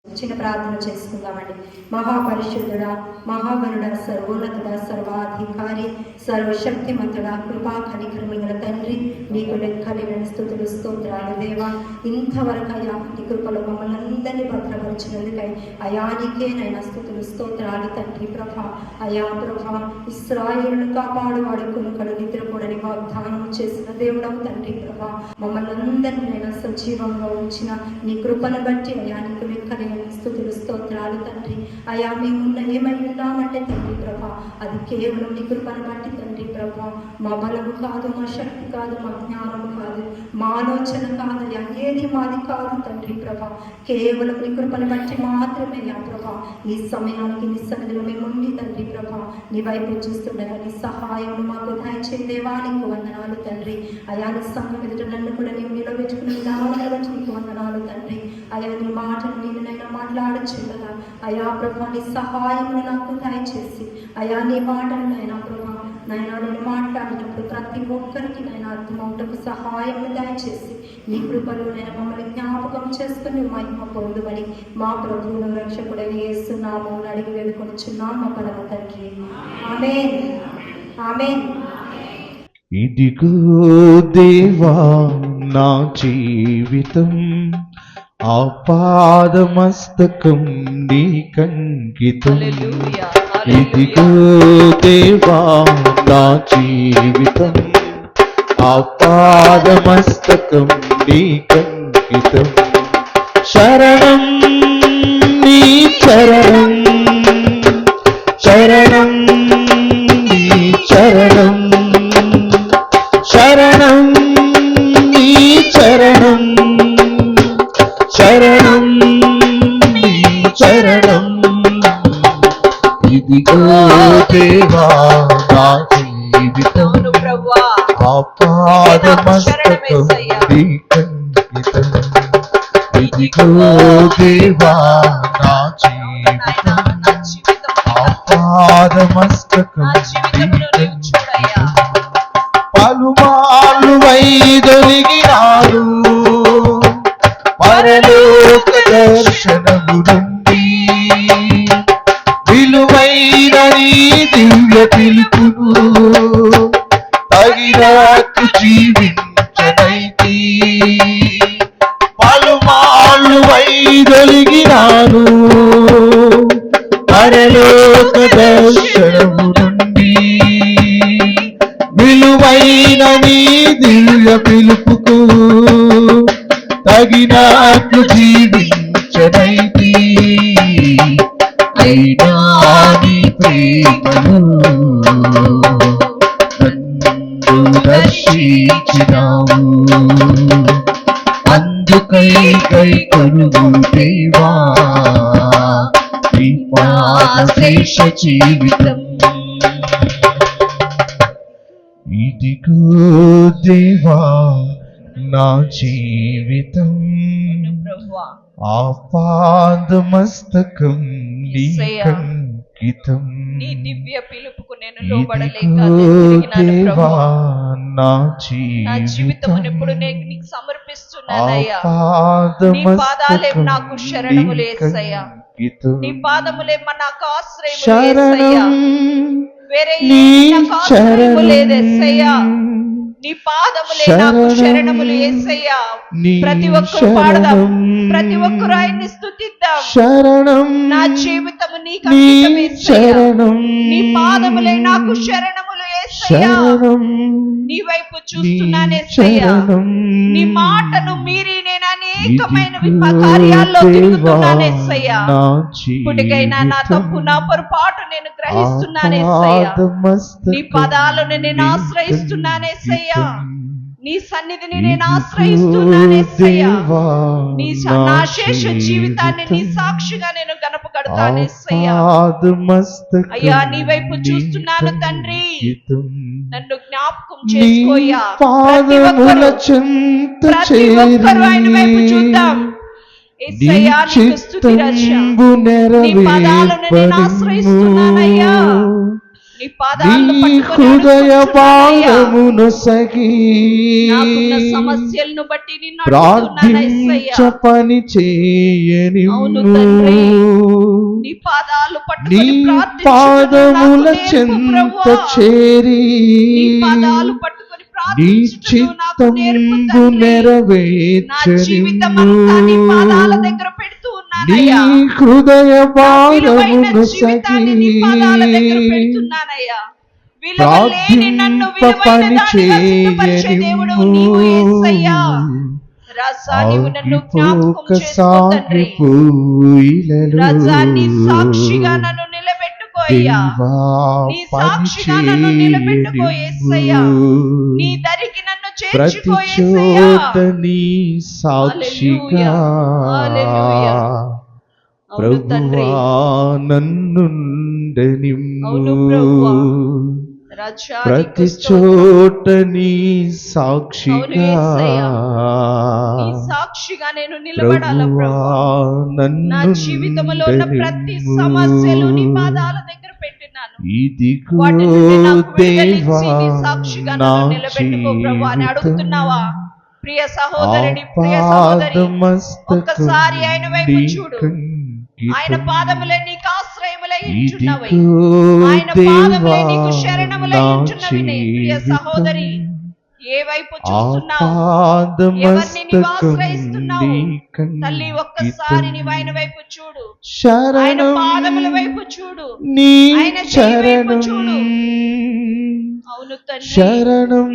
చిన్న ప్రార్థన చేసుకుందామండి. మహాపరిశుద్ధుడా, మహాగణుడ, సర్వోన్నతుడ, సర్వాధికారి, సర్వశక్తిమంతుడ, కృపా కనికరముల తండ్రి, నీకు లెక్కలేని స్తుతులు స్తోత్రాలు దేవా. ఇంతవరకు అయా నీ కృపలో మమ్మల్ని అందరినీ భద్రపరిచినందుకై అయానికే నైనా స్తుతులు స్తోత్రాలు తండ్రి ప్రభా. అయా ప్రభా, ఇశ్రాయేలును కాపాడువాడు కొనుకడు నిద్రపోడని వాగ్దానం చేసిన దేవుడవు తండ్రి ప్రభా. మమ్మల్ని అందరినీ నైనా సజీవంగా ఉంచిన నీ కృపను బట్టి అయా నీకు లెక్కలేని స్తుతులు స్తోత్రాలు తండ్రి. అయా మేమున్న ఏమై ఉన్నామంటే తండ్రి ప్రభా, అది కేవలం నీ కృపను బట్టి తండ్రి ప్రభా. మా బలము కాదు, మా శక్తి కాదు, మా జ్ఞానము కాదు, మా ఆలోచన కాదు, అయా ఏది మాది కాదు తండ్రి ప్రభా. కేవలం నీ కృపను బట్టి మాత్రమే యా ప్రభా ఈ సమయానికి నీ సన్నిధిలో మేము ఉండి తండ్రి ప్రభా నీ వైపు చూస్తుండగా నీ సహాయం మాకు దయచేదేవా. నీకు వందనాలు తండ్రి. అయా నీ సంఘం ఎదుట నన్ను కూడా నీవు నిలబెట్టుకుని విధానాలను బట్టి నీకు వందనాలు తండ్రి. అయా నీ మాటను నేనైనా మాట్లాడచ్చుండగా అయా ప్రభా నీ సహాయమును నాకు దయచేసి అయా నీ మాటను నైనా ప్రభా నైనా నేను మాట్లాడినప్పుడు ప్రతి ఒక్కరికి నైనా అర్థమవుటకు సహాయమును దయచేసి నీ కృపలో నేను మమ్మల్ని జ్ఞాపకం చేసుకుని మహిమ పొందుమని మా ప్రభువును రక్షకుడైన యేసు నామమున అడిగి వేడుకొనుచున్నాము మా పరమ తండ్రి. ఆమేన్, ఆమేన్. ఇదిగో దేవా నా జీవితం ఆపాదమస్తకం నీకంకితం. ఇదిగో దేవా నా జీవితం ఆపాదమస్తకం నీకంకితం. శరణం నీ చరణం, శరణం నీ చరణం, శరణం నీ చరణం, శరణం నీ చరణం. ఇదిగో దేవా నా జీవితం ఆపాదమస్తకం నీకంకితం. ఇదిగో దేవా నా జీవితం ఆపాదమస్తకం నీకంకితం. పలుమార్లు వైదొలిగినారు పరలోక దర్శనము నుండి, విలువైన నీ దివ్య పిలుపును తగినట్టు జీవించనైతి. పలుమార్లు వైదొలిగినారు పరలోక దర్శనము నుండి, విలువైన నీ దివ్య పిలుపుకు తగినట్లు జీవించనైతి. అయినా నీ ప్రేమను నన్ను దర్శించినావు, అందుకై కరువు దేవా నీ శేష జీవితం. ఇదిగో దేవా నా జీవితం ఆపాదమస్తకం నీకంకితం. నీ దివ్య పిలుపుకు నేను లోబడలేక దేవా నా జీవితమును ఎప్పుడు నేను నీకు సమర్పిస్తున్నానయ్యా. నీ పాదాలే నాకు శరణములు యేసయ్యా, నీ పాదములే నాకు ఆశ్రయము యేసయ్యా. వేరే నాకు ఆశ్రయము లేదు యేసయ్యా, నీ పాదములే నాకు శరణములు యేసయ్యా. ప్రతి ఒక్కరు పాడదాం, ప్రతి ఒక్కరు ఆయన్ని స్తుతిద్దాం. శరణం నా జీవితము నీకు అంకితం యేసయ్యా, నీ పాదములే నాకు శరణములు యేసయ్యా. నీ వైపు చూస్తున్నాను యేసయ్యా, నీ మాటను మీరి నేను అనేకమైన కార్యాల్లో తిరుగుతున్నాను యేసయ్యా. ఇప్పటికైనా నా తప్పు నా పొరపాటు నేను గ్రహిస్తున్నాను యేసయ్యా. నీ పదాలను నేను ఆశ్రయిస్తున్నాను యేసయ్యా, నీ సన్నిధిని నేను ఆశ్రయిస్తున్నాను యేసయ్యా. నీ నా శేష జీవితాన్ని నీ సాక్షిగా నేను గణపగడతాను యేసయ్యా. అయ్యా నీ వైపు చూస్తున్నాను తండ్రి, నన్ను జ్ఞాపకం చేసుకోయ్యా. ప్రతి ఒక్కరు ఆయన వైపు చూద్దాం యేసయ్యా. నీకు స్తుతి రక్ష, నీ పదాలను నేను ఆశ్రయిస్తున్నానయ్యా. నీ పాదాలను నీ పట్టుకొని హృదయ అడుగుతున్నానయ్యా. భారమును సగి నాకున్న సమస్యలను బట్టి నిన్ను అడుగుతున్నాను యేసయ్యా. ప్రార్థించ పని చేయని అవును తండ్రి, నీ పాదాలు నీ పట్టుకొని పాదముల చెంత చేరి నీ పాదాలు పట్టుకొని నీ ప్రార్థించుటకు నాకు నేర్పు చిత్తంబు తండ్రి. నా జీవితం అంతా నీ పాదాల నెరవేర్చనిమ్ము. దగ్గర పెడుతూ నీ ఉన్నానయ్యా. హృదయ నా విలువైన భారమును జీవితాన్ని నీ సగి పాదాల దగ్గర పెడుతున్నానయ్యా. విలువలేని నన్ను ప్రార్థింప విలువైన పని దానిగా సిద్ధపరిచే దేవుడు నీవు యేసయ్యా. రాజా, నీవు నన్ను జ్ఞాపకం చేసుకో తండ్రి. రాజా, నీ సాక్షిగా నన్ను నిలబెట్టుకోయ్యా. నీ సాక్షిగా నన్ను నిలబెట్టుకో యేసయ్యా. నీ దరికి నన్ను ప్రతి చేర్చుకో యేసయ్యా. చోట నీ సాక్షిగా హల్లెలూయా. అవును తండ్రి, ప్రభువా నన్నుండనిమ్ము. అవును ప్రభువా. రాజా, ప్రతి నీకు స్తోత్రం. చోట నీ అవును సాక్షిగా యేసయ్యా. నీ సాక్షిగా నేను నిలబడాల ప్రభువా ప్రభువా. నా జీవితంలో ఉన్న ప్రతి సమస్యలు నీ నన్నుండనిమ్ము. పాదాల దగ్గర పెట్టినాను. ఇదిగో వాటి నుండి నాకు దేవా విడుదలిచ్చి నీ సాక్షిగా నా నన్ను నిలబెట్టుకో ప్రభు అని జీవితం అడుగుతున్నావా? ప్రియ సహోదరుడి, ప్రియ సహోదరి, ఒక్కసారి ఆయన వైపు చూడు. ఆయన పాదములే నీకు ఆశ్రయములై ఉంచున్నవి. ఆయన పాదములే నీకు శరణములై ఉంచున్నవి. ప్రియ సహోదరి, ఏ వైపు చూస్తున్నావు? ఎవరిని నీవు ఆశ్రయిస్తున్నావు? తల్లి, ఒక్కసారి నీవు ఆయన వైపు చూడు. ఆయన పాదముల వైపు చూడు. ఆయన చెయ్యి వైపు చూడు. అవును తండ్రి, శరణం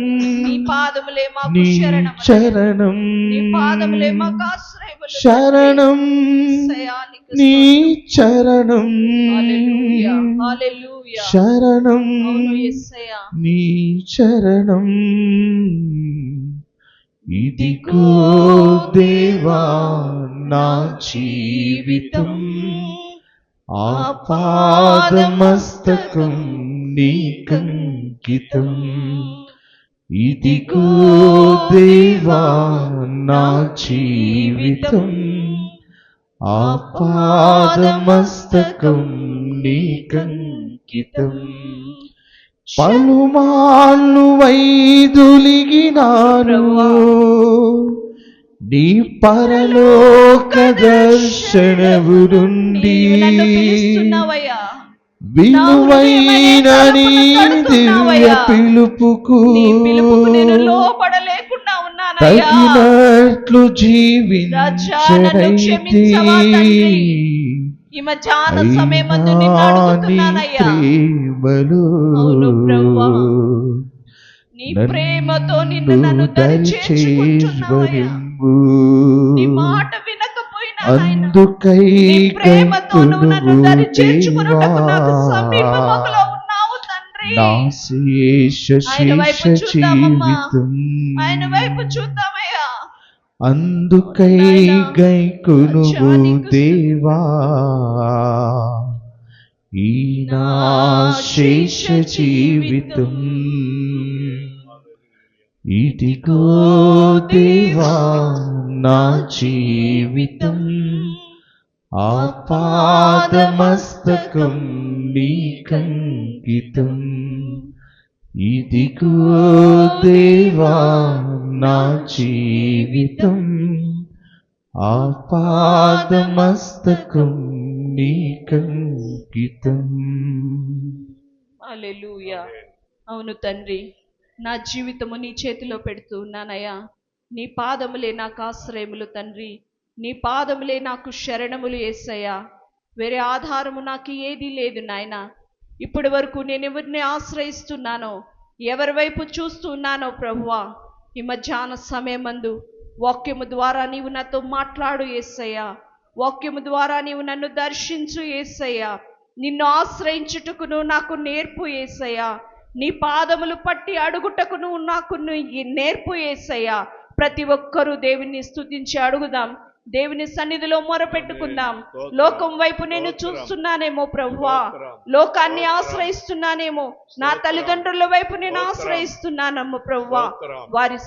నీ పాదములే మాకు నీ శరణములు. చరణం నీ పాదములే మాకు ఆశ్రయములు. శరణం యేసయ్యానికి నీ స్తోత్రం. చరణం హల్లెలూయా, హల్లెలూయా. శరణం అవును యేసయ్యా. నీ చరణం ఇదిగో దేవా నా జీవితం ఆపాదమస్తకం నీకంకితం. ఇదిగో దేవా నా జీవితం ఆపాదమస్తకం నీకంకితం. పలుమార్లు వైదొలిగినాను నీ పరలోక దర్శనము నుండి. నీవు నన్ను పిలుస్తున్నావయ్యా. విలువైన నీ దివ్య పిలుపుకు నీ పిలుపుకు నేను లోబడలేకుండా ఉన్నానయ్యా. తగినట్లు రాజా, నన్ను క్షమించవా తండ్రి. ఈ మధ్యాహ్న సమయమందు నిన్ను అడుగుతున్నానయ్యా. అవును ప్రభువా, నీ ప్రేమతో నిన్ను నన్ను దరి చేర్చుకుంటున్నావయ్యా. నీ మాట వినకపోయినా నాయనా, అందుకై నీ ప్రేమతో నువ్వు నన్ను దరి చేర్చుకున్నటకు నాకు సమీపములో ఉన్నావు తండ్రి. నా శేష ఆయన వైపు చూద్దామమ్మా. జీవితం ఆయన వైపు చూద్దామయ్యా. అందుకై గైకొను దేవా ఈ నా శేష జీవితం. ఇదిగో దేవా నా జీవితం ఆపాదమస్తకం నీకంకితం. ఇదిగో దేవా నా జీవితం ఆపాదమస్తకం నీకంకితం. హల్లెలూయా. అవును తండ్రి, నా జీవితము నీ చేతిలో పెడుతూ ఉన్నానయ్యా. నీ పాదములే నాకు ఆశ్రయములు తండ్రి. నీ పాదములే నాకు శరణములు యేసయ్యా. వేరే ఆధారము నాకు ఏదీ లేదు నాయనా. ఇప్పటి వరకు నేను ఎవరిని ఆశ్రయిస్తున్నానో, ఎవరి వైపు చూస్తున్నానో ప్రభువా, ఈ మధ్యాహ్న సమయమందు వాక్యము ద్వారా నీవు నాతో మాట్లాడు యేసయ్యా. వాక్యము ద్వారా నీవు నన్ను దర్శించు యేసయ్యా. నిన్ను ఆశ్రయించుటకును నాకు నేర్పు యేసయ్యా. నీ పాదములు పట్టి అడుగుటకును నాకు నేర్పు యేసయ్యా. ప్రతి ఒక్కరూ దేవుని స్తుతించి అడుగుదాం. దేవుని సన్నిధిలో మొరపెట్టుకుందాం. లోకం వైపు నేను చూస్తున్నానేమో ప్రభువా, లోకాన్ని ఆశ్రయిస్తున్నానేమో, నా తల్లిదండ్రుల వైపు నేను ఆశ్రయిస్తున్నానమ్మో ప్రభువా. వారి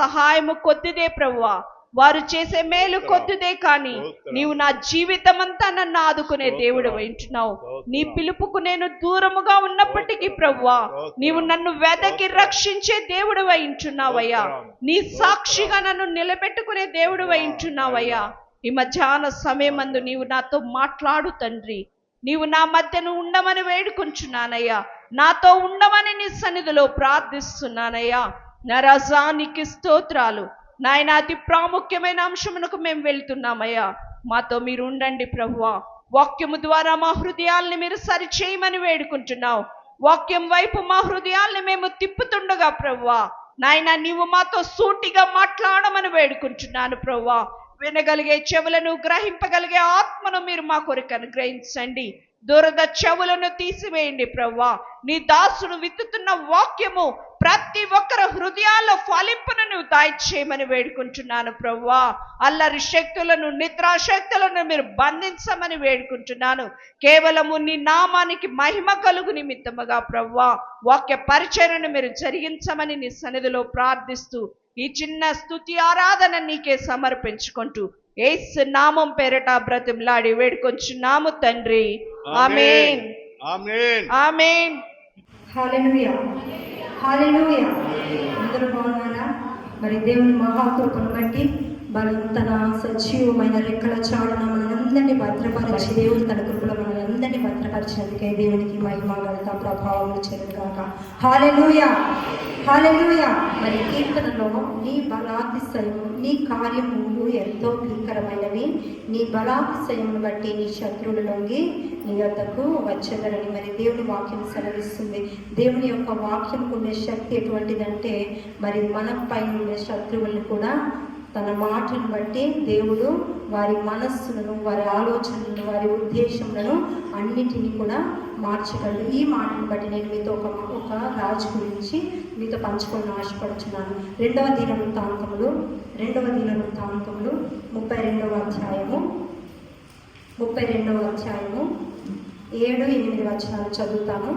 సహాయము కొద్దిదే ప్రభువా. వారు చేసే మేలు కొద్దిదే కానీ నీవు నా జీవితం అంతా నన్ను ఆదుకునే దేవుడు వింటున్నావు. నీ పిలుపుకు నేను దూరముగా ఉన్నప్పటికీ ప్రభువా, నీవు నన్ను వెదకి రక్షించే దేవుడు వింటున్నావయ్యా. నీ సాక్షిగా నన్ను నిలబెట్టుకునే దేవుడు వింటున్నావయ్యా. ఈ మధ్యాహ్న సమయమందు నీవు నాతో మాట్లాడు తండ్రి. నీవు నా మధ్యను ఉండమని వేడుకుంటున్నానయ్యా. నాతో ఉండమని నీ సన్నిధిలో ప్రార్థిస్తున్నానయ్యా. నా రాజా నీకు స్తోత్రాలు నాయన. అతి ప్రాముఖ్యమైన అంశమునకు మేము వెళ్తున్నామయ్యా. మాతో మీరు ఉండండి ప్రభువా. వాక్యము ద్వారా మా హృదయాల్ని మీరు సరిచేయమని వేడుకుంటున్నావు. వాక్యం వైపు మా హృదయాల్ని మేము తిప్పుతుండగా ప్రభువా నాయన నీవు మాతో సూటిగా మాట్లాడమని వేడుకుంటున్నాను ప్రభువా. వినగలిగే చెవులను, గ్రహింపగలిగే ఆత్మను మీరు మా కొరకు అనుగ్రహించండి. దురద చెవులను తీసివేయండి ప్రభువా. నీ దాసుడు విత్తుతున్న వాక్యము ప్రతి ఒక్కరి హృదయాల్లో ఫలింపును నువ్వు దయచేయమని వేడుకుంటున్నాను ప్రభువా. అల్లరి శక్తులను, నిద్రాశక్తులను మీరు బంధించమని వేడుకుంటున్నాను. కేవలము నీ నామానికి మహిమ కలుగు నిమిత్తముగా ప్రభువా వాక్య పరిచర్యను మీరు జరిగించమని నీ సన్నిధిలో ప్రార్థిస్తూ ఈ చిన్న స్తుతి ఆరాధన నీకే సమర్పించుకుంటూ యేసు నామం పేరట బ్రతిమలాడి వేడుకొంచున్నాము తండ్రి. ఆమేన్, ఆమేన్, ఆమేన్. హల్లెలూయా, హల్లెలూయా. అందరూ బాగున్నారా? మరి దేవుని మహాకృపను బట్టి మరి తన సజీవమైన రెక్కల చాటున మనందరినీ భద్రపరిచి దేవుడు తన కృపలో మనందరినీ భద్రపరిచినందుకే దేవునికి మహిమ ఘనత ప్రభావం చెందుగాక. హల్లెలూయా, హల్లెలూయా. మరి కీర్తనలో నీ బలాతిశయము, నీ కార్యములు ఎంతో భీకరమైనవి, నీ బలాతిశయమును బట్టి నీ శత్రువుల లొంగి నీ వద్దకు వచ్చేదరని మరి దేవుని వాక్యం సెలవిస్తుంది. దేవుని యొక్క వాక్యం ఉండే శక్తి ఎటువంటిదంటే మరి మన పైన ఉండే శత్రువులను కూడా తన మాటను బట్టి దేవుడు వారి మనస్సులను, వారి ఆలోచనలను, వారి ఉద్దేశములను అన్నిటినీ కూడా మార్చగలడు. ఈ మాటను బట్టి నేను మీతో ఒక రాజు గురించి మీతో పంచుకొని ఆశపడుచున్నాను. రెండవ దినవృత్తాంతములు 32వ అధ్యాయము 7-8 వచనాలు చదువుతాను.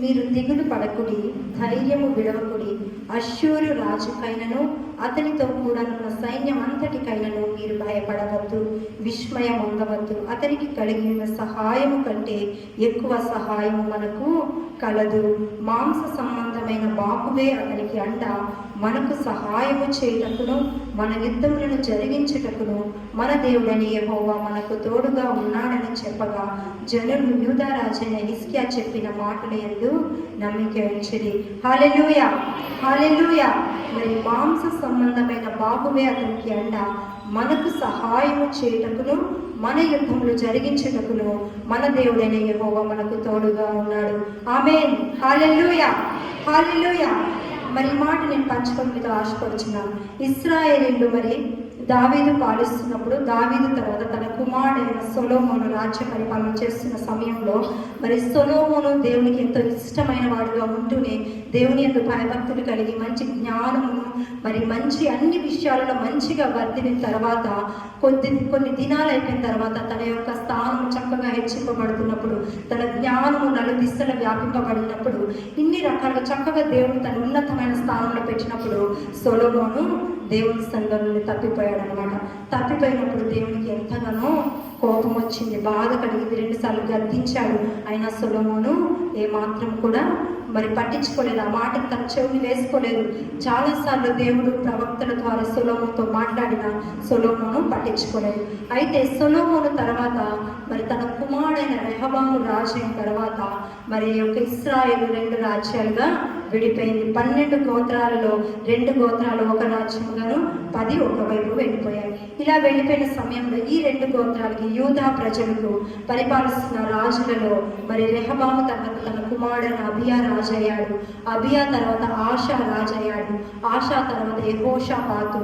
మీరు దిగులు పడకుడి, ధైర్యము విడవకుడి. అశ్షూరు రాజుకైనను అతనితో కూడా ఉన్న సైన్యం అంతటికైనను మీరు భయపడవద్దు, విస్మయం ఉండవద్దు. అతనికి కలిగి ఉన్న సహాయము కంటే ఎక్కువ సహాయము మనకు కలదు. మాంస సంబంధమైన బాహువే అతనికి అండ. మనకు సహాయము చేయుటకును మన యుద్ధములను జరిగించుటకును మన దేవుడని యెహోవా మనకు తోడుగా ఉన్నాడని చెప్పగా జనులు యూదా రాజైన హిజ్కియా చెప్పిన మాటల యందు నమ్మిక ఉంచిరి. హల్లెలూయా, హల్లెలూయా. మరి మాంస సంబంధమైన బాహువే అతనికి అండ. మనకు సహాయము చేయుటకును మన యుద్ధములు జరిగించుటకును మన దేవుడైన యెహోవా మనకు తోడుగా ఉన్నాడు. ఆమేన్, హల్లెలూయా, హల్లెలూయా. మరి ఈ మాట నేను పంచుకొని మీతో ఆశపడుచున్నాను. ఇశ్రాయేలీయులు మరి దావీదు పాలిస్తున్నప్పుడు దావీదు తర్వాత తన కుమారుడైన సొలొమోను రాజ్య పరిపాలన చేస్తున్న సమయంలో మరి సొలొమోను దేవునికి ఎంతో ఇష్టమైన వాడుగా ఉంటూనే దేవుని యొక్క భయభక్తులు కలిగి మంచి జ్ఞానమును మరి మంచి అన్ని విషయాలలో మంచిగా వర్ధిన తర్వాత కొన్ని దినాలు అయిపోయిన తర్వాత తన యొక్క స్థానం చక్కగా హెచ్చింపబడుతున్నప్పుడు, తన జ్ఞానము నలుదిశల వ్యాపింపబడినప్పుడు, ఇన్ని రకాలుగా చక్కగా దేవుడు తన ఉన్నతమైన స్థానంలో పెట్టినప్పుడు సొలొమోను దేవుని సంఘం నుండి తప్పిపోయాడు అనమాట. తప్పిపోయినప్పుడు దేవునికి ఎంతగానో కోపం వచ్చింది, బాధ కలిగింది. 2 సార్లు గద్దించాడు. అయినా సొలొమోను ఏమాత్రం కూడా మరి పట్టించుకోలేదు, ఆ మాటకు తన చెవిని వేసుకోలేదు. చాలాసార్లు దేవుడు ప్రవక్తల ద్వారా సొలొమోనుతో మాట్లాడిన సొలొమోను పట్టించుకోలేదు. అయితే సొలొమోను తర్వాత మరి తన కుమారుడైన రెహబాము రాజు అయిన తర్వాత మరి యొక్క ఇశ్రాయేలు 2 రాజ్యాలుగా విడిపోయింది. 12 గోత్రాలలో 2 గోత్రాలు ఒక రాజ్యంగాను 10 ఒకవైపు వెళ్ళిపోయాయి. ఇలా వెళ్ళిపోయిన సమయంలో ఈ 2 గోత్రాలకి యూదా ప్రజలకు పరిపాలిస్తున్న రాజులలో మరి రెహబాము తర్వాత తన కుమారుడైన అబియా రాజు అయ్యాడు. అబియా తర్వాత ఆషా రాజు అయ్యాడు. ఆషా తర్వాత యెహోషాపాతు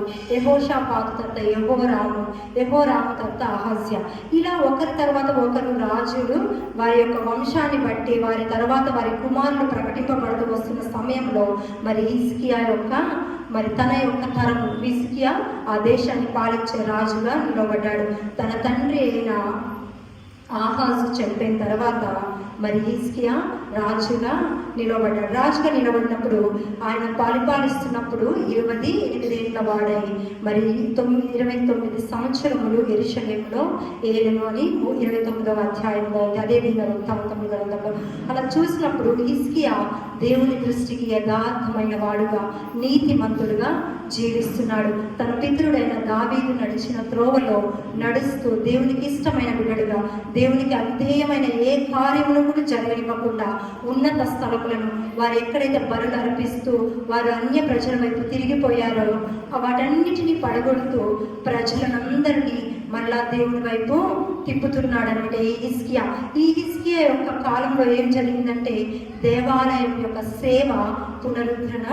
తర్వాత యెహోరాము తర్వాత అహజ్యా. ఇలా ఒకరి తర్వాత ఒకరు రాజులు వారి యొక్క వంశాన్ని బట్టి వారి తర్వాత వారి కుమారులు ప్రకటింపబడుతూ వస్తున్న సమయంలో మరి హిజ్కియా యొక్క మరి తన యొక్క తరము హిజ్కియా ఆ దేశాన్ని పాలించే రాజుగా నిలబడ్డాడు. తన తండ్రి అయిన ఆహాజు చనిపోయిన తర్వాత మరి హిజ్కియా రాజుగా నిలబడ్డాడు. రాజుగా నిలబడినప్పుడు ఆయన పరిపాలిస్తున్నప్పుడు 28 ఏళ్ల వాడై మరి 29 సంవత్సరములు యెరూషలేములో ఏలెను అని 29వ అధ్యాయంలో ఉంది. అదేవిధంగా 9వ గ్రంథంలో అలా చూసినప్పుడు హిజ్కియా దేవుని దృష్టికి యథార్థమైన వాడుగా నీతిమంతుడుగా జీవిస్తున్నాడు. తన పితరుడైన దావీదు నడిచిన త్రోవలో నడుస్తూ దేవునికి ఇష్టమైన బిడ్డడుగా, దేవునికి అవిధేయమైన ఏ కార్యమును కూడా జరగనివ్వకుండా ఉన్నత స్థలములను వారు ఎక్కడైతే బలులు అర్పిస్తూ వారు అన్య ప్రజల వైపు తిరిగిపోయారో వాటన్నిటినీ పడగొడుతూ ప్రజలందరినీ మళ్ళా దేవుని వైపు తిప్పుతున్నాడనంటే ఈ హిజ్కియా యొక్క కాలంలో ఏం జరిగిందంటే దేవాలయం యొక్క సేవ పునరుద్ధరణ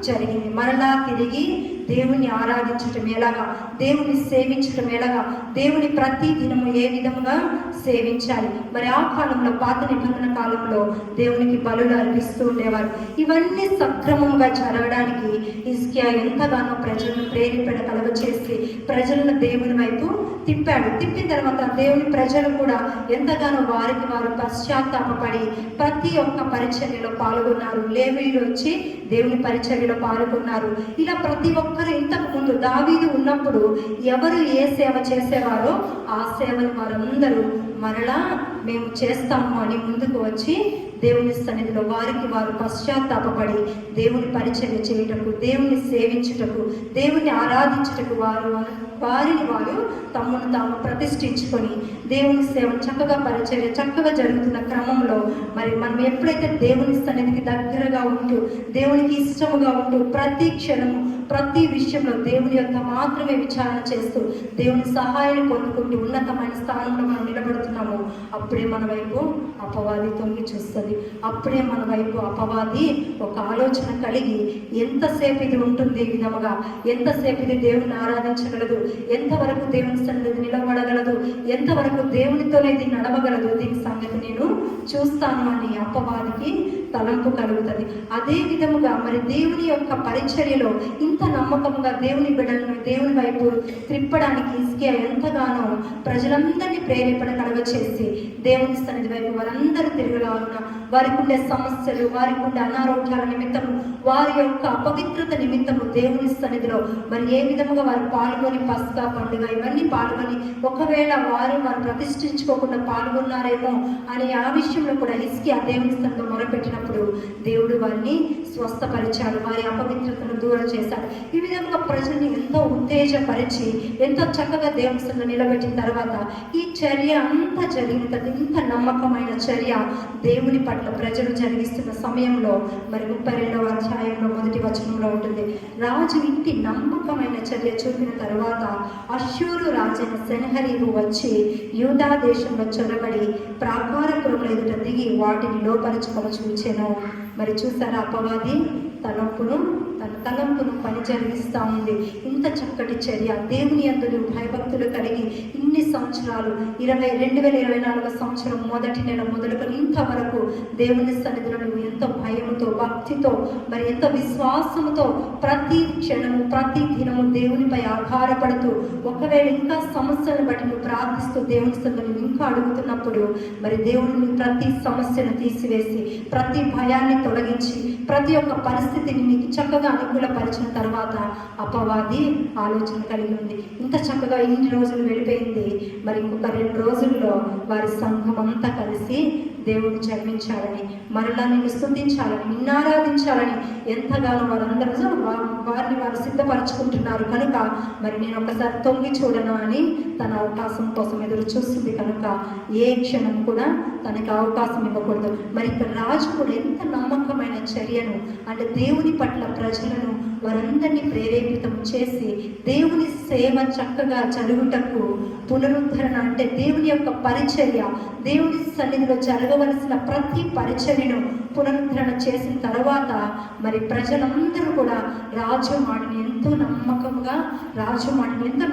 జరిగింది. మరలా తిరిగి దేవుని ఆరాధించటం ఎలాగా, దేవుని సేవించటం ఎలాగా, దేవుని ప్రతి దినము ఏ విధంగా సేవించాలి. మరి ఆ కాలంలో పాత నిబంధన కాలంలో దేవునికి బలులు అర్పిస్తూ ఉండేవారు. ఇవన్నీ సక్రమంగా జరగడానికి హిజ్కియా ఎంతగానో ప్రజలను ప్రేరేపణ కలుగచేసి ప్రజలను దేవుని వైపు తిప్పాడు. తిప్పిన తర్వాత దేవుని ప్రజలు కూడా ఎంతగానో వారికి వారు పశ్చాత్తాపడి ప్రతి ఒక్క పరిచర్యలో పాల్గొన్నారు. లేవీయులు వచ్చి దేవుని పరిచర్యలో పాల్గొన్నారు. ఇలా ప్రతి ఒక్కరు ఇంతకు ముందు దావీదు ఉన్నప్పుడు ఎవరు ఏ సేవ చేసేవారో ఆ సేవలు వారందరూ మరలా మేము చేస్తాము అని ముందుకు వచ్చి దేవుని సన్నిధిలో వారికి వారు పశ్చాత్తాపడి దేవుని పరిచర్య చేయుటకు, దేవుని సేవించుటకు, దేవుని ఆరాధించుటకు వారిని వారు తమను తాము ప్రతిష్ఠించుకొని దేవుని సేవ చక్కగా పరిచర్య చక్కగా జరుగుతున్న క్రమంలో మరి మనం ఎప్పుడైతే దేవుని సన్నిధికి దగ్గరగా ఉంటూ దేవునికి ఇష్టముగా ఉంటూ ప్రతి క్షణము ప్రతి విషయంలో దేవుని యొక్క మాత్రమే విచారణ చేస్తూ దేవుని సహాయాన్ని పొందుకుంటూ ఉన్నతమైన స్థానంలో మనం నిలబడుతున్నాము, అప్పుడే మన వైపు అపవాది తొంగి చూస్తుంది. అప్పుడే మన వైపు అపవాది ఒక ఆలోచన కలిగి ఎంతసేపు ఇది ఉంటుంది ఈ విధముగా, ఎంతసేపు ఇది దేవుని ఆరాధించగలదు, ఎంతవరకు దేవుని సన్నిధి నిలబడగలదు, ఎంతవరకు దేవునితోనే ఇది నడవగలదు, దీని సంగతి నేను చూస్తాను అని అపవాదికి తలంపు కలుగుతుంది. అదే విధముగా మరి దేవుని యొక్క పరిచర్యలో ఇంత నమ్మకంగా దేవుని బిడ్డలను దేవుని వైపు త్రిప్పడానికి హిజ్కియా ఎంతగానో ప్రజలందరినీ ప్రేరేపణ కలుగచేసి దేవుని సన్నిధి వైపు వారందరూ తిరగలాగున వారికి ఉండే సమస్యలు, వారికి ఉండే అనారోగ్యాల నిమిత్తము, వారి యొక్క అపవిత్రత నిమిత్తము దేవుని సన్నిధిలో మరి ఏ విధముగా వారు పాల్గొని పస్కా పండుగ ఇవన్నీ పాల్గొని ఒకవేళ వారు ప్రతిష్ఠించుకోకుండా పాల్గొన్నారేమో అని ఆ విషయంలో కూడా హిజ్కియా దేవుని సన్నిధిలో మొరపెట్టినప్పుడు దేవుడు వారిని స్వస్థపరిచాడు, వారి అపవిత్రతను దూరం చేశాడు. ఈ విధంగా ప్రజల్ని ఎంతో ఉత్తేజపరిచి ఎంతో చక్కగా దేవుని సన్నిధిలో నిలబెట్టిన తర్వాత ఈ చర్య అంతా జరిగిన తర్వాత ఇంత నమ్మకమైన చర్య దేవుని పట్ల ప్రజలు జరిగిస్తున్న సమయంలో మరి 32వ అధ్యాయంలో 1వ వచనంలో ఉంటుంది. రాజు ఇంటి నమ్మకమైన చర్య చూపిన తర్వాత అష్షూరు రాజైన సెనహరీబు వచ్చి యూదా దేశంలో చొరబడి ప్రాకారపురముల ఎదుట దిగి వాటిని లోపరచుకొని చూచెను. మరి చూసారా, అపవాది తన తలంపును పని జరిగిస్తూ ఉంది. ఇంత చక్కటి చర్య దేవుని యందు భయభక్తులు కలిగి ఇన్ని సంవత్సరాలు 2024 సంవత్సరం మొదటి నెల మొదలుకొని ఇంతవరకు దేవుని సన్నిధిలో నువ్వు ఎంతో భయముతో భక్తితో మరి ఎంతో విశ్వాసముతో ప్రతి క్షణము ప్రతి దినము దేవునిపై ఆధారపడుతూ ఒకవేళ ఇంకా సమస్యలను బట్టి నువ్వు ప్రార్థిస్తూ దేవుని సన్నిధిలో ఇంకా అడుగుతున్నప్పుడు మరి దేవుడిని ప్రతి సమస్యను తీసివేసి ప్రతి భయాన్ని తొలగించి ప్రతి ఒక్క పరిస్థితిని నీకు చక్కగా అనుకూలపరిచిన తర్వాత అపవాది ఆలోచన కలిగి ఉంది. ఇంత చక్కగా ఇన్ని రోజులు వెళ్ళిపోయింది, మరి ఇంకొక 2 రోజుల్లో వారి సంఘం అంతా కలిసి దేవుడు జన్మించాలని, మరలా నిన్ను స్తుతించాలని, నిన్ను ఆరాధించాలని ఎంతగానో వారందరూ వారిని వారు సిద్ధపరచుకుంటున్నారు కనుక మరి నేను ఒకసారి తొంగి చూడను అని తన అవకాశం కోసం ఎదురు చూస్తుంది కనుక ఏ క్షణం కూడా తనకి అవకాశం ఇవ్వకూడదు. మరి ఇక్కడ రాజు కూడా ఎంత నమ్మకమైన చర్యను అంటే దేవుని పట్ల ప్రజలను వారందరినీ ప్రేరేపితం చేసి దేవుని సేవ చక్కగా జరుగుటకు పునరుద్ధరణ అంటే దేవుని యొక్క పరిచర్య, దేవుని సన్నిధిలో జరగవలసిన ప్రతి పరిచర్యను పునరుద్ధరణ చేసిన తర్వాత మరి ప్రజలందరూ కూడా రాజు మాటని ఎంతో నమ్మకంగా రాజు మాటని ఎంతో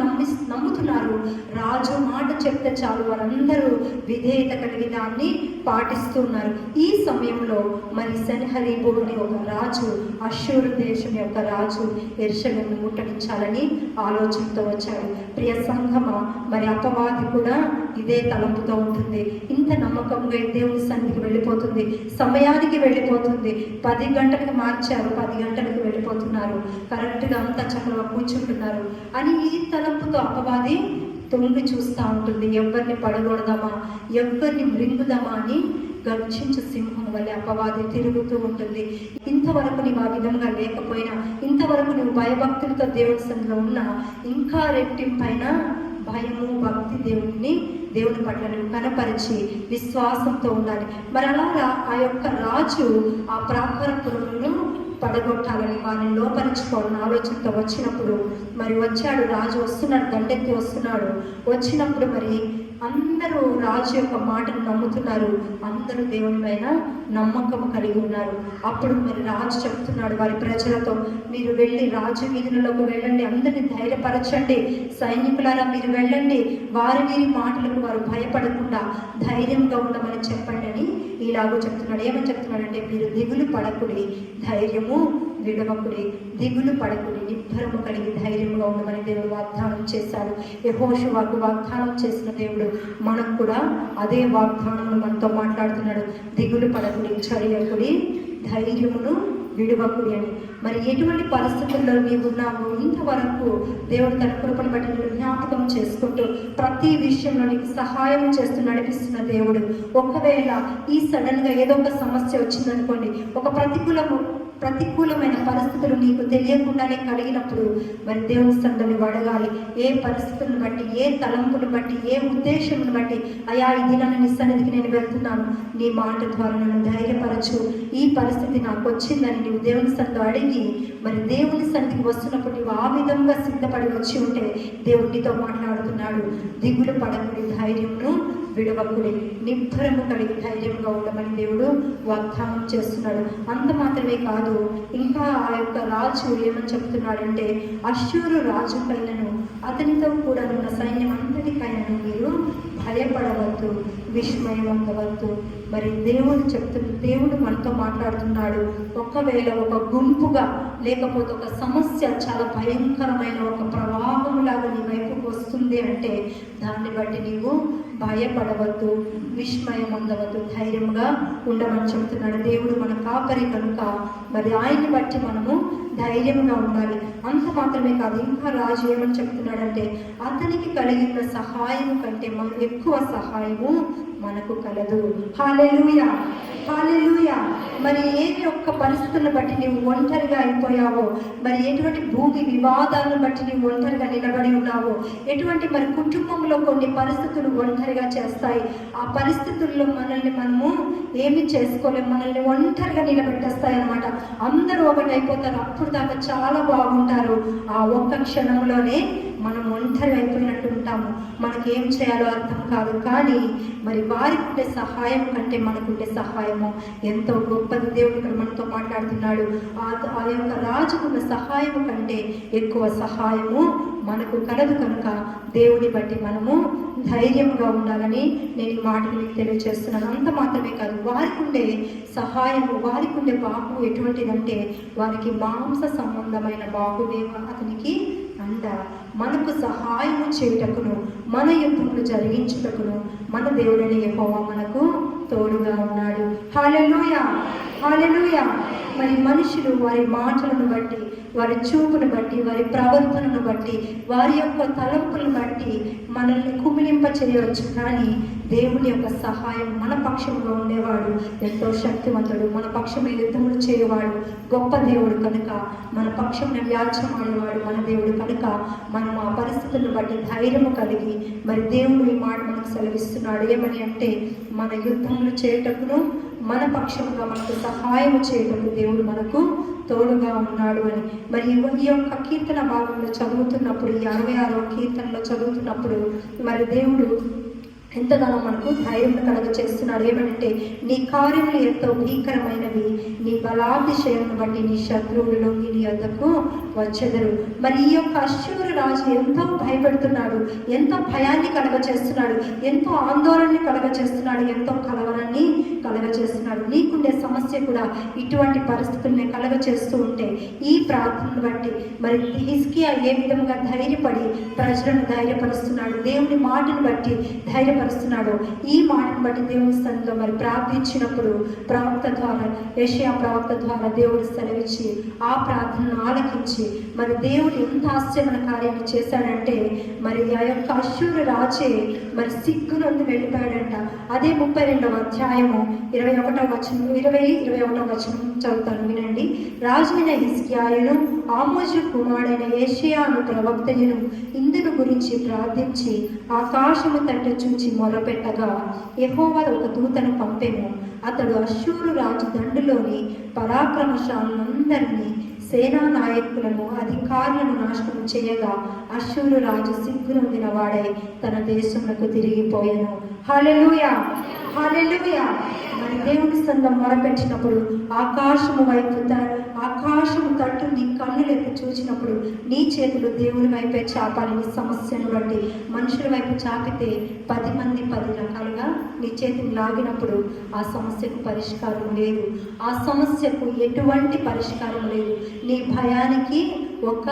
నమ్ముతున్నారు. రాజు మాట మాట చెప్తే చాలు వారందరూ విధేయత కలిగి దాన్ని పాటిస్తూ ఉన్నారు. ఈ సమయంలో మరి సెన్హెరీబు అనే ఒక రాజు, అష్షూరు దేశం యొక్క రాజు యెరూషలేమును ముట్టడించాలని ఆలోచనతో వచ్చాడు. ప్రియ సంఘమా, మరి అపవాది కూడా ఇదే తలంపుతో ఉంటుంది. ఇంత నమ్మకంగా దేవుని సన్నిధికి వెళ్ళిపోతుంది, సమయానికి వెళ్ళిపోతుంది. 10 గంటలకు మార్చారు, 10 గంటలకు వెళ్ళిపోతున్నారు, కరెక్ట్గా అంతా చక్కగా కూర్చుంటున్నారు అని ఈ తలంపుతో అపవాది తొంగి చూస్తూ ఉంటుంది. ఎవరిని పడగొడదామా, ఎవరిని మృంగుదామా అని గర్జించు సింహం వల్లే అపవాది తిరుగుతూ ఉంటుంది. ఇంతవరకు నీవు ఆ విధంగా లేకపోయినా, ఇంతవరకు నువ్వు భయభక్తులతో దేవుని సన్నిధిలో ఉన్నా, ఇంకా రెట్టింపైన భయము భక్తి దేవుని పట్ల నువ్వు కనపరిచి విశ్వాసంతో ఉండాలి. మరి అలాగా ఆ యొక్క రాజు ఆ ప్రాకారపురములను పడగొట్టాలని వారిని లోపరుచుకోవాలని ఆలోచనతో వచ్చినప్పుడు మరి వచ్చాడు. రాజు వస్తున్నాడు, దండెత్తి వస్తున్నాడు. వచ్చినప్పుడు మరి అందరూ రాజు యొక్క మాటను నమ్ముతున్నారు, అందరూ దేవుని పైన నమ్మకం కలిగి ఉన్నారు. అప్పుడు మరి రాజు చెప్తున్నాడు వారి ప్రజలతో, మీరు వెళ్ళి రాజు వీధులలోకి వెళ్ళండి, అందరినీ ధైర్యపరచండి, సైనికులారా మీరు వెళ్ళండి, వారి మాటలకు వారు భయపడకుండా ధైర్యంగా ఉండమని చెప్పండి అని ఇలాగూ చెప్తున్నాడు. ఏమని చెప్తున్నాడంటే, మీరు దిగులు పడకుడి, ధైర్యము విడవకుడి, దిగులు పడకుడి, నిబ్బరము కలిగి ధైర్యంగా ఉండమని దేవుడు వాగ్దానం చేశాడు. యెహోషువకు వాగ్దానం చేసిన దేవుడు మనకు కూడా అదే వాగ్దానమును మనతో మాట్లాడుతున్నాడు. దిగులు పడకుడి, చర్యకుడి, ధైర్యమును విడవకుడి అని. మరి ఎటువంటి పరిస్థితుల్లో నీవు ఉన్నావు, ఇంతవరకు దేవుడు తన కృపను బట్టి జ్ఞాపకం చేసుకుంటూ ప్రతి విషయంలో నీకు సహాయం చేస్తూ నడిపిస్తున్న దేవుడు. ఒకవేళ ఈ సడన్గా ఏదో ఒక సమస్య వచ్చిందనుకోండి, ఒక ప్రతికూలమైన పరిస్థితులు నీకు తెలియకుండానే కలిగినప్పుడు మరి దేవుని సన్నిధిని అడగాలి. ఏ పరిస్థితులను బట్టి, ఏ తలంపును బట్టి, ఏ ఉద్దేశమును బట్టి, అయా ఈ దినాన్ని నీ సన్నిధికి నేను వెళ్తున్నాను, నీ మాట ద్వారా నన్ను ధైర్యపరచు, ఈ పరిస్థితి నాకు వచ్చిందని నీవు దేవుని సన్నిధిలో అడిగి మరి దేవుని సన్నిధికి వస్తున్నప్పుడు నీవు ఆ విధంగా సిద్ధపడి వచ్చి ఉంటే దేవుడు నీతో మాట్లాడుతున్నాడు. దిగులు పడకుడి, ధైర్యమును విడవకుడి, నిబ్బరము కలిగి ధైర్యంగా ఉండమని దేవుడు వాగ్దానం చేస్తున్నాడు. అంత మాత్రమే కాదు, ఇంకా ఆ యొక్క రాజు ఏమని చెప్తున్నాడంటే, అష్షూరు రాజు పైనను అతనితో కూడా ఉన్న సైన్యం అంతటికైనను మీరు భయపడవద్దు, విస్మయం పొందవద్దు. మరి దేవుడు మనతో మాట్లాడుతున్నాడు. ఒకవేళ ఒక గుంపుగా లేకపోతే ఒక సమస్య చాలా భయంకరమైన ఒక ప్రవాహంలాగా నీ వైపుకు వస్తుంది అంటే దాన్ని బట్టి నీవు భయపడవద్దు, విస్మయం పొందవద్దు, ధైర్యంగా ఉండమని చెబుతున్నాడు. దేవుడు మన కాపరి కనుక మరి ఆయన్ని బట్టి మనము ధైర్యంగా ఉండాలి. అంత మాత్రమే కాదు, ఇంకా రాజు ఏమని చెప్తున్నాడంటే, అతనికి కలిగిన సహాయము కంటే ఎక్కువ సహాయము మనకు కలదు. హల్లెలూయా, హల్లెలూయా. మరి ఏది ఒక్క పరిస్థితులను బట్టి నీవు ఒంటరిగా అయిపోయావో, మరి ఎటువంటి భూమి వివాదాలను బట్టి నీవు ఒంటరిగా నిలబడి ఉన్నావో, ఎటువంటి మరి కుటుంబంలో కొన్ని పరిస్థితులు ఒంటరిగా చేస్తాయి, ఆ పరిస్థితుల్లో మనము ఏమి చేసుకోలేము, మనల్ని ఒంటరిగా నిలబెట్టేస్తాయి అన్నమాట. అందరూ ఒకటి అయిపోతారు, అప్పుడు దాకా చాలా బాగుంటారు, ఆ ఒక్క క్షణంలోనే మనం ఒంటరి అయిపోయినట్టు ఉంటాము, మనకేం చేయాలో అర్థం కాదు. కానీ మరి వారికి ఉండే సహాయం కంటే మనకుండే సహాయము ఎంతో గొప్పది. దేవుడు ఇక్కడ మనతో మాట్లాడుతున్నాడు. ఆ యొక్క రాజుకున్న సహాయము కంటే ఎక్కువ సహాయము మనకు కలదు కనుక దేవుని బట్టి మనము ధైర్యంగా ఉండాలని నేను ఈ మాటలు మీకు తెలియజేస్తున్నాను. అంత మాత్రమే కాదు, వారికి ఉండే సహాయము, వారికి ఉండే బాహు ఎటువంటిదంటే, వారికి మాంస సంబంధమైన బాహువే అతనికి అండ. మనకు సహాయము చేయుటకును, మన యుద్ధములు జరిగించుటకును మన దేవుడైన యెహోవా మనకు తోడుగా ఉన్నాడు. హల్లెలూయా, హల్లెలూయా. మరి మనుషులు వారి మాటలను బట్టి, వారి చూపును బట్టి, వారి ప్రవర్తనను బట్టి, వారి యొక్క తలంపులను బట్టి మనల్ని కుమిలింప చేయవచ్చు. కానీ దేవుని యొక్క సహాయం మన పక్షంలో ఉండేవాడు ఎంతో శక్తివంతుడు, మన పక్షంలో యుద్ధములు చేయవాడు గొప్ప దేవుడు కనుక, మన పక్షంలో వ్యాజ్యమాడేవాడు మన దేవుడు కనుక మనం ఆ పరిస్థితులను బట్టి ధైర్యము కలిగి మరి దేవుడు ఈ మాట మనకు సెలవిస్తున్నాడు. ఏమని అంటే, మన యుద్ధములు చేయటకును మన పక్షంగా మనకు సహాయం చేయటకు దేవుడు మనకు తోడుగా ఉన్నాడు అని. మరి ఈ యొక్క కీర్తన భాగంలో చదువుతున్నప్పుడు, ఈ 66వ కీర్తనలో చదువుతున్నప్పుడు మరి దేవుడు ఎంతగానో మనకు ధైర్యం కలగ చేస్తున్నాడు. ఏమంటే, నీ కార్యములు ఎంతో భీకరమైనవి, నీ బలాతిశయమును బట్టి నీ శత్రువులు నీ యొద్దకు వచ్చెదరు. మరి ఈ యొక్క అశ్షూరు రాజు ఎంతో భయపెడుతున్నాడు, ఎంతో భయాన్ని కలగచేస్తున్నాడు, ఎంతో ఆందోళనని కలగచేస్తున్నాడు, ఎంతో కలవరాన్ని కలగచేస్తున్నాడు. నీకుండే సమస్య కూడా ఇటువంటి పరిస్థితుల్ని కలగచేస్తూ ఉంటే ఈ ప్రార్థనను బట్టి మరి హిజ్కియా ఏ విధంగా ధైర్యపడి ప్రజలను ధైర్యపరుస్తున్నాడు, దేవుని మాటను బట్టి ధైర్యపరుస్తున్నాడు. ఈ మాటను బట్టి దేవుని స్థలంలో మరి ప్రార్థించినప్పుడు ప్రవక్త ద్వారా, యెషయా ప్రవక్త ద్వారా దేవుడు సెలవిచ్చి ఆ ప్రార్థనను ఆలకించి మరి దేవుడు ఎంత ఆశ్చర్యమైన కార్యాన్ని చేశాడంటే మరి ఆ యొక్క అశ్షూరు రాజే మరి సిగ్గు నుండి వెళ్ళిపోయాడంట. అదే 32వ అధ్యాయము 21వ వచనం చదువుతాను, వినండి. రాజు అయిన హిజ్కియాయును ఆమోజు కుమారుడైన యెషయాను ప్రవక్తయును ఇందును గురించి ప్రార్థించి ఆకాశము తట్టు చూచి మొరపెట్టగా యెహోవా ఒక దూతను పంపెను. అతడు అశ్షూరు రాజు దండులోని పరాక్రమశాలందరినీ, సేనా నాయకులను, అధికారులను నాశనం చేయగా అశ్షూరు రాజు సిగ్గునొందిన వాడై తన దేశమునకు తిరిగిపోయాను. హల్లెలూయా, హల్లెలూయా. మరి దేవుని సందం మొరపెట్టినప్పుడు ఆకాశము వైపు ఆకాశము తట్టు నీ కన్నులెత్తి చూచినప్పుడు నీ చేతులు దేవుని వైపే చాపాలి. నీ సమస్యను బట్టి మనుషుల వైపు చాపితే 10 మంది 10 రకాలుగా నీ చేతిని లాగినప్పుడు ఆ సమస్యకు పరిష్కారం లేదు, ఆ సమస్యకు ఎటువంటి పరిష్కారం లేదు. నీ భయానికి ఒక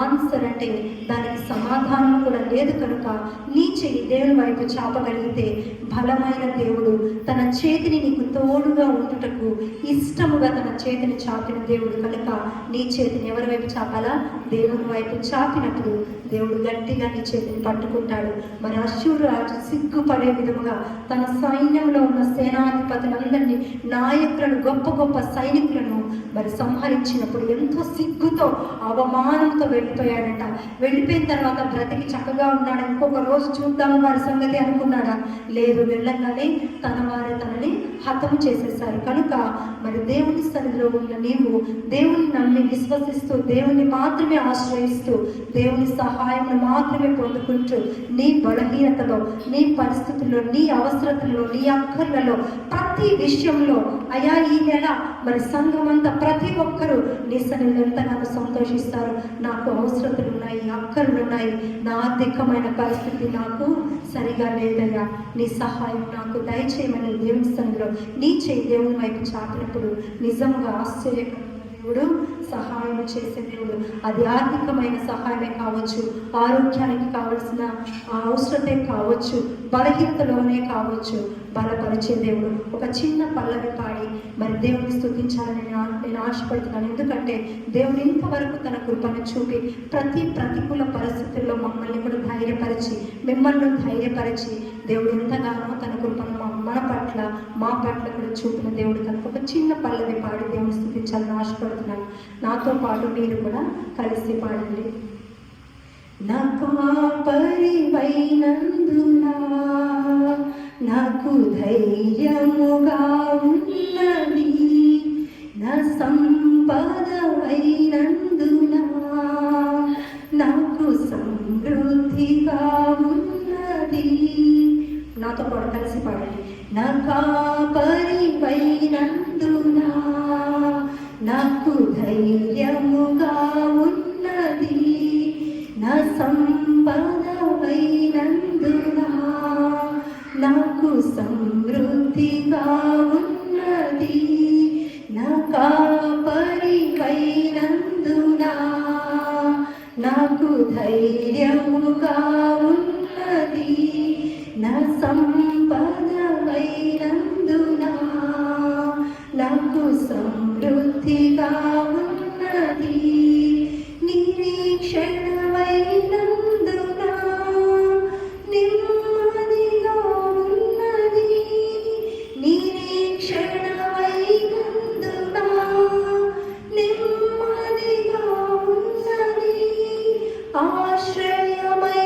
ఆన్సర్ అంటే దానికి సమాధానం కూడా లేదు. కనుక నీ చెయ్యి దేవుని వైపు చాపగలిగితే బలమైన దేవుడు తన చేతిని నీకు తోడుగా ఉండుటకు ఇష్టముగా తన చేతిని చాపిన దేవుడు కనుక నీ చేతిని ఎవరి వైపు చాపాలా? దేవుని వైపు చాపినప్పుడు దేవుడు గట్టిగా నీ చేతిని పట్టుకుంటాడు. మరి అశ్షూరు రాజు సిగ్గుపడే విధముగా తన సైన్యంలో ఉన్న సేనాధిపతులందరినీ, నాయకులను, గొప్ప గొప్ప సైనికులను మరి సంహరించినప్పుడు ఎంతో సిగ్గుతో అవమానంతో వెళ్ళిపోయాడట. వెళ్ళిపోయిన తర్వాత బ్రతికి చక్కగా ఉన్నాడు, ఇంకొక రోజు చూద్దాము వారి సంగతి అనుకున్నాడా? లేదు, వెళ్ళగానే తన వారే తనని హతము చేసేశారు. కనుక మరి దేవుని సన్నిధిలో ఉన్న నీవు దేవుని నమ్మి విశ్వసిస్తూ, దేవుని మాత్రమే ఆశ్రయిస్తూ, దేవుని సహాయం మాత్రమే పొందుకుంటూ నీ బలహీనతలో, నీ పరిస్థితుల్లో, నీ అవసరతల్లో, నీ అక్కర్లలో, ప్రతి విషయంలో అయా ఈ నెల మరి సంఘం అంతా ప్రతి ఒక్కరూ నీ సన్నిధిలో ఎంతగానో సంతోషిస్తారు. నాకు అవసరతలు ఉన్నాయి, అక్కర్లు ఉన్నాయి, నా ఆర్థికమైన పరిస్థితి నాకు సరిగా లేదయ్యా, నీ సహాయం నాకు దయచేయమని దేవుని సన్నిధిలో నీ చేయి దేవుని వైపు చాపినప్పుడు నిజంగా ఆశ్చర్యకరమైన దేవుడు సహాయం చేసే దేవుడు. అది ఆర్థికమైన సహాయమే కావచ్చు, ఆరోగ్యానికి కావలసిన అవసరతే కావచ్చు, బలహీనతలోనే కావచ్చు, బలపరిచే దేవుడు. ఒక చిన్న పల్లవి పాడి మరి దేవుని స్తుతించాలని నేను ఆశపడుతున్నాను. ఎందుకంటే దేవుడు ఇంతవరకు తన కృపను చూపి ప్రతి ప్రతికూల పరిస్థితుల్లో మమ్మల్ని కూడా ధైర్యపరిచి, మిమ్మల్ని ధైర్యపరిచి దేవుడు ఎంతగానో తన కృపను మన పట్ల, మా పట్ల కూడా చూపిన దేవుడు కనుక ఒక చిన్న పల్లవి పాడి దేవుని స్తుతించాలని ఆశపడుతున్నాను. నాతో పాటు మీరు కూడా కలిసి పాడండి. నా కాపరివైనందునా నాకు ధైర్యముగా ఉన్నది, నా సంపదవైనందునా నాకు సమృద్ధిగా ఉన్నది. నాతో పాటు కలిసి పాడండి. నా కాపరివైనందునా నాకు ధైర్యముగా ఉన్నది, నా సంపదవైనందునా నాకు సమృద్ధిగా ఉన్నది, నా కాపరివైనందునా నాకు ధైర్యముగా ఉన్నది, నా సంపదవైనందునా నాకు సమృద్ధిగా ఉన్నది, నిరీక్షణవైనందునా నెమ్మదిగా ఉన్నది, నిరీక్షణవైనందునా నెమ్మదిగా ఉన్నది, ఆశ్రయమైనందునా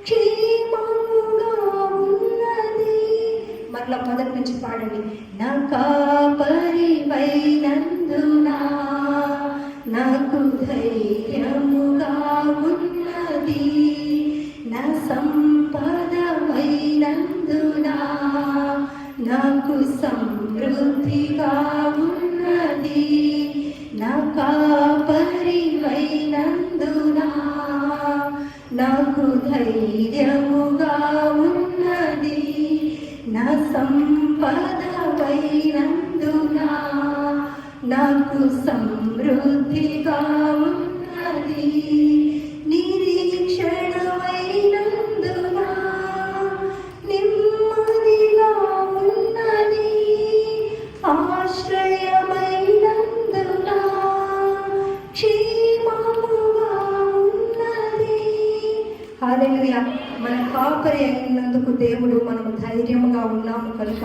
క్షేమముగా ఉన్నది. మరలా మొదటి నుంచి పాడండి. నా కాపరివైనందునా నాకు ధైర్యముగా ఉన్నది, నా సంపదవైనందునా నాకు సమృద్ధిగా ఉన్నది, నా కాపరివైనందునా నాకు ధైర్యముగా ఉన్నది, నా సంపదవైనందునా నాకు సమృద్ధిగా ఉన్నది, నిరీక్షణమైనందునా నెమ్మదిగా ఉన్నది, ఆశ్రయమైనందునా క్షేమముగా ఉన్నది. హల్లెలూయా. మన కాపరి అయినందుకు దేవుడు మనము ధైర్యముగా ఉన్నాము కనుక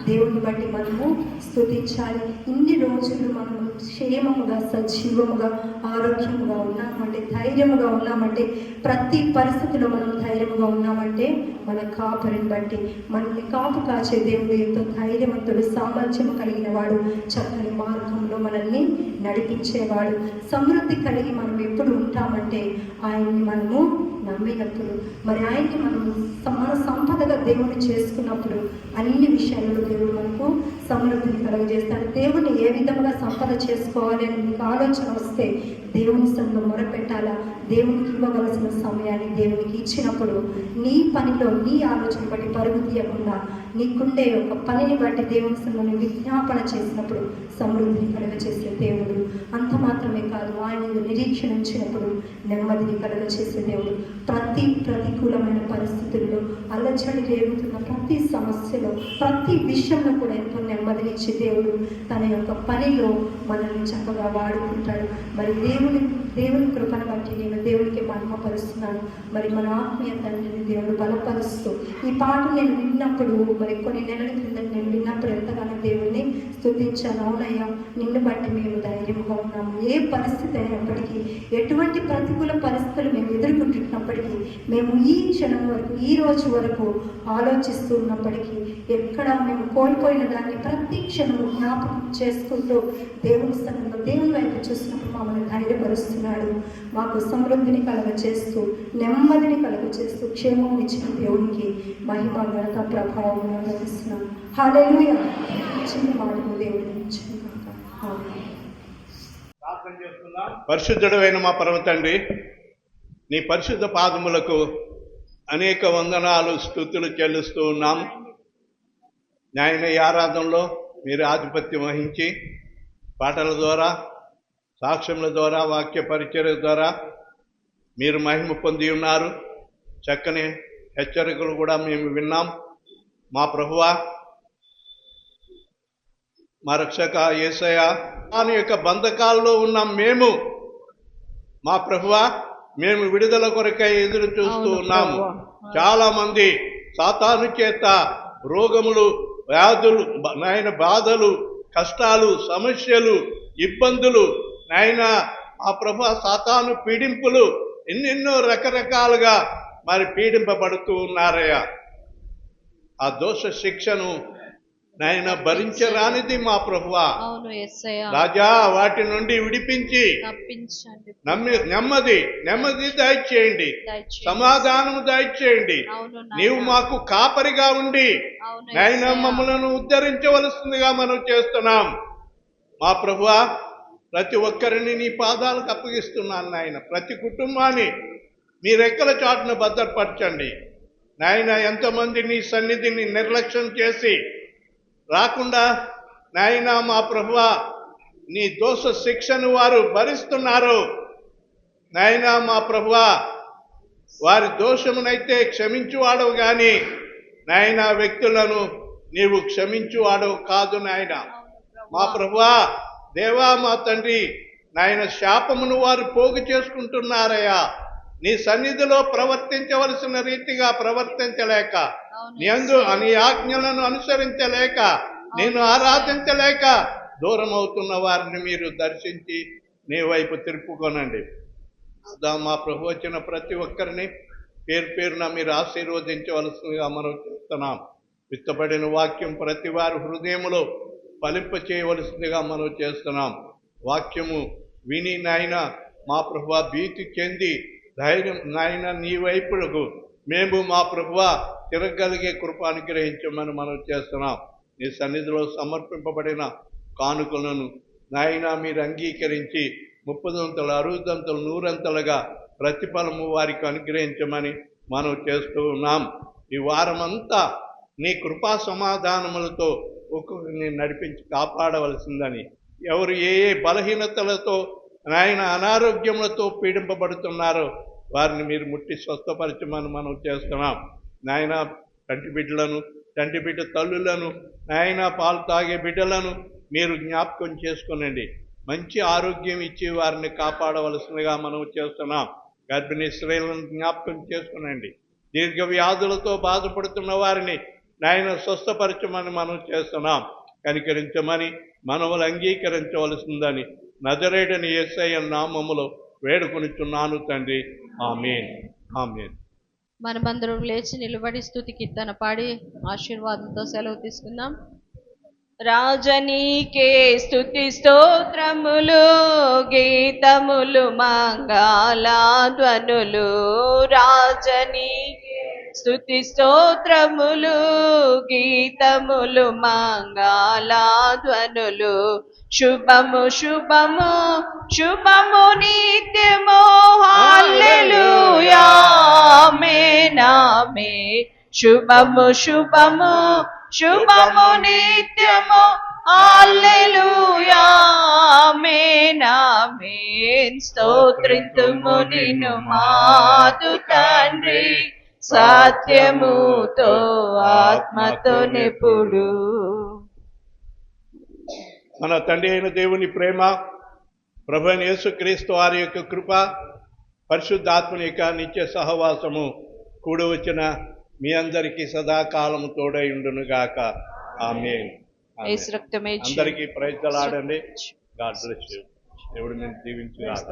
దేవుని బట్టి మనము స్తుతించాలి. ఇన్ని రోజులు మనము క్షేమముగా సజీవముగా ఆరోగ్యముగా ఉన్నామంటే, ధైర్యముగా ఉన్నామంటే, ప్రతి పరిస్థితిలో మనం ధైర్యముగా ఉన్నామంటే మన కాపరిని బట్టి. మనల్ని కాపు కాచే దేవుడు ఎంతో ధైర్యవంతుడు, సామర్థ్యము కలిగిన వాడు, చక్కని మార్గంలో మనల్ని నడిపించేవాడు. సమృద్ధి కలిగి మనం ఎప్పుడు ఉంటామంటే ఆయన్ని మనము నమ్మినప్పుడు, మరి ఆయన్ని మనము మన సంపదగా దేవుని చేసుకున్నప్పుడు అన్ని విషయాలలో దేవుడు మనకు సమృద్ధిని కలుగజేస్తాడు. దేవుని ఏ విధంగా సంపద చేసుకోవాలి అని మీకు ఆలోచన వస్తే దేవుని సన్నిధిలో మొరపెట్టాలా, దేవునికి ఇవ్వవలసిన సమయాన్ని దేవునికి ఇచ్చినప్పుడు నీ పనిలో నీ ఆలోచన బట్టి పరుగు తీయకుండా నీకుండే ఒక పనిని బట్టి దేవుని సన్నిధిలో విజ్ఞాపన చేసినప్పుడు సమృద్ధిని కలుగజేసే దేవుడు. అంత మాత్రమే కాదు, ఆయన నిరీక్షణ ఉంచినప్పుడు నెమ్మదిని కలుగజేసే దేవుడు. ప్రతి ప్రతికూలమైన పరిస్థితుల్లో, అల్లజడి రేగుతున్న ప్రతి సమస్యలో, ప్రతి విషయంలో కూడా ఎంతో నెమ్మదినిచ్చే దేవుడు తన యొక్క పనిలో మనల్ని చక్కగా వాడుకుంటాడు. మరి దేవుని కృపను బట్టి నేను దేవునికి మహిమపరుస్తున్నాను. మరి మన ఆత్మీయ తండ్రిని దేవుడు బలపరుస్తూ ఈ పాట నేను విన్నప్పుడు, మరి కొన్ని నెలల క్రింద నేను విన్నప్పుడు ఎంతగానో దేవుడిని స్తుతించాను. అవునయ్యా, నిన్ను బట్టి మేము ధైర్యంగా ఉన్నాము. ఏ పరిస్థితి అయినప్పటికీ, ఎటువంటి ప్రతికూల పరిస్థితులు మేము ఎదుర్కొంటున్నప్పటికీ, మేము ఈ క్షణం వరకు, ఈ రోజు వరకు ఆలోచిస్తూ ఉన్నప్పటికీ, ఎక్కడ మేము కోల్పోయిన దాన్ని ప్రతి క్షణము జ్ఞాపకం చేసుకుంటూ దేవుని స్థలంలో దేవుని వైపు చూసినప్పుడు మమ్మల్ని ధైర్యపరుస్తున్నాడు. మాకు సమృద్ధిని కలగచేస్తూ, నెమ్మదిని కలగచేస్తూ, క్షేమం ఇచ్చిన దేవునికి మహిమ ఘనత ప్రభావం అనుభవిస్తున్నాం. హల్లెలూయా. చిన్న మాటలు దేవుడిని ఇచ్చిన కాక. ఆమేన్. పరిశుద్ధుడైన మా పరమ తండ్రి, నీ పరిశుద్ధ పాదములకు అనేక వందనాలు, స్తుతులు చెల్లిస్తూ ఉన్నాం. న్యాయ ఆరాధనలో మీరు ఆధిపత్యం వహించి పాటల ద్వారా, సాక్ష్యముల ద్వారా, వాక్య పరిచర్య ద్వారా మీరు మహిమ పొంది ఉన్నారు. చక్కని హెచ్చరికలు కూడా మేము విన్నాం. మా ప్రభువా, మా రక్షక యేసయ్య, దాని యొక్క బంధకాల్లో ఉన్నాం మేము. మా ప్రభువా, మేము విడుదల కొరకై ఎదురు చూస్తూ ఉన్నాము. చాలా మంది సాతాను చేత రోగములు, వ్యాధులు, నాయన బాధలు, కష్టాలు, సమస్యలు, ఇబ్బందులు, నాయన ఆ ప్రభు సాతాను పీడింపులు, ఎన్నెన్నో రకరకాలుగా మరి పీడింపబడుతూ ఉన్నారయ్యా. ఆ దోష శిక్షను నాయన భరించరానిది మా ప్రభువా. రాజా, వాటి నుండి విడిపించి నెమ్మది దయచేయండి, సమాధానము దయచేయండి. నీవు మాకు కాపరిగా ఉండి నాయన మమ్మలను ఉద్ధరించవలసిందిగా మనం చేస్తున్నాం. మా ప్రభువా, ప్రతి ఒక్కరిని నీ పాదాలకు అప్పగిస్తున్నాను నాయన. ప్రతి కుటుంబాన్ని మీ రెక్కల చాటున భద్రపరచండి నాయన. ఎంతమంది నీ సన్నిధిని నిర్లక్ష్యం చేసి రాకుండా నాయన మా ప్రభువా, నీ దోష శిక్షను వారు భరిస్తున్నారు నాయన. మా ప్రభువా, వారి దోషమునైతే క్షమించువాడవు గాని నాయన వ్యక్తులను నీవు క్షమించువాడవు కాదు నాయన. మా ప్రభువా, దేవా, మా తండ్రి నాయన, శాపమును వారు పోగు చేసుకుంటున్నారయ్యా. నీ సన్నిధిలో ప్రవర్తించవలసిన రీతిగా ప్రవర్తించలేక, నీ ఆజ్ఞలను అనుసరించలేక, నేను ఆరాధించలేక దూరం అవుతున్న వారిని మీరు దర్శించి నీ వైపు తిరుపుకొనండి. మా ప్రభు వచ్చిన ప్రతి ఒక్కరిని పేరు పేరున మీరు ఆశీర్వదించవలసిందిగా మనం చూస్తున్నాం. విత్తబడిన వాక్యం ప్రతి వారి హృదయములో ఫలింప చేయవలసిందిగా మనం చేస్తున్నాం. వాక్యము విని నాయన మా ప్రభువా భీతి చెంది ధైర్యం నాయన నీ వైపులకు మేము మా ప్రభువా తిరగలిగే కృప అనుగ్రహించమని మనం చేస్తున్నాం. నీ సన్నిధిలో సమర్పింపబడిన కానుకలను నాయన మీరు అంగీకరించి 30 60 100 ప్రతిఫలము వారికి అనుగ్రహించమని మనం చేస్తూ ఉన్నాం. ఈ వారమంతా నీ కృపా సమాధానములతో ఒక్కొక్కరిని నడిపించి కాపాడవలసిందని, ఎవరు ఏ ఏ బలహీనతలతో నాయన అనారోగ్యములతో పీడింపబడుతున్నారో వారిని మీరు ముట్టి స్వస్థపరచమని మనం చేస్తున్నాం. నాయన కంటి బిడ్డలను, తండ్రి బిడ్డ తల్లులను, నాయన పాలు తాగే బిడ్డలను మీరు జ్ఞాపకం చేసుకునండి. మంచి ఆరోగ్యం ఇచ్చి వారిని కాపాడవలసిందిగా మనం చేస్తున్నాం. గర్భిణీ స్త్రీలను జ్ఞాపకం చేసుకునండి. దీర్ఘ వ్యాధులతో బాధపడుతున్న వారిని నాయన స్వస్థపరచమని మనం చేస్తున్నాం. కనికరించమని మనవులు అంగీకరించవలసిందని నజరేయుడైన యేసయ్య నామములో వేడుకొనుచున్నాను తండ్రి. ఆమేన్, ఆమేన్. మనమందరం లేచి నిలబడి స్తుతి కీర్తన పాడి ఆశీర్వాదంతో సెలవు తీసుకుందాం. రాజనీకే స్తుతి స్తోత్రములు, గీతములు, మంగళధ్వనులు. రాజనీకే స్తుతి స్తోత్రములు, గీతములు, మంగళధ్వనులు. శుభము శుభము శుభము నిత్యము, హల్లెలూయా ఆమేన్ ఆమేన్. శుభము శుభము శుభము నిత్యము, హల్లెలూయా ఆమేన్ ఆమేన్. స్తోత్రింతుము నిన్ను మాదు తండ్రి, సత్యముతో ఆత్మతో నెప్పుడు. మన తండ్రి అయిన దేవుని ప్రేమ, ప్రభు అయిన యేసుక్రీస్తు వారి యొక్క కృప, పరిశుద్ధాత్మని యొక్క నిత్య సహవాసము కూడి వచ్చిన మీ అందరికీ సదాకాలము తోడై ఉండునుగాక. ఆమేన్. యేసు రక్తమే అందరికీ ప్రైజ్ ది లార్డ్ అండి. God bless you. దేవుడు నిన్ను దీవించుగాక.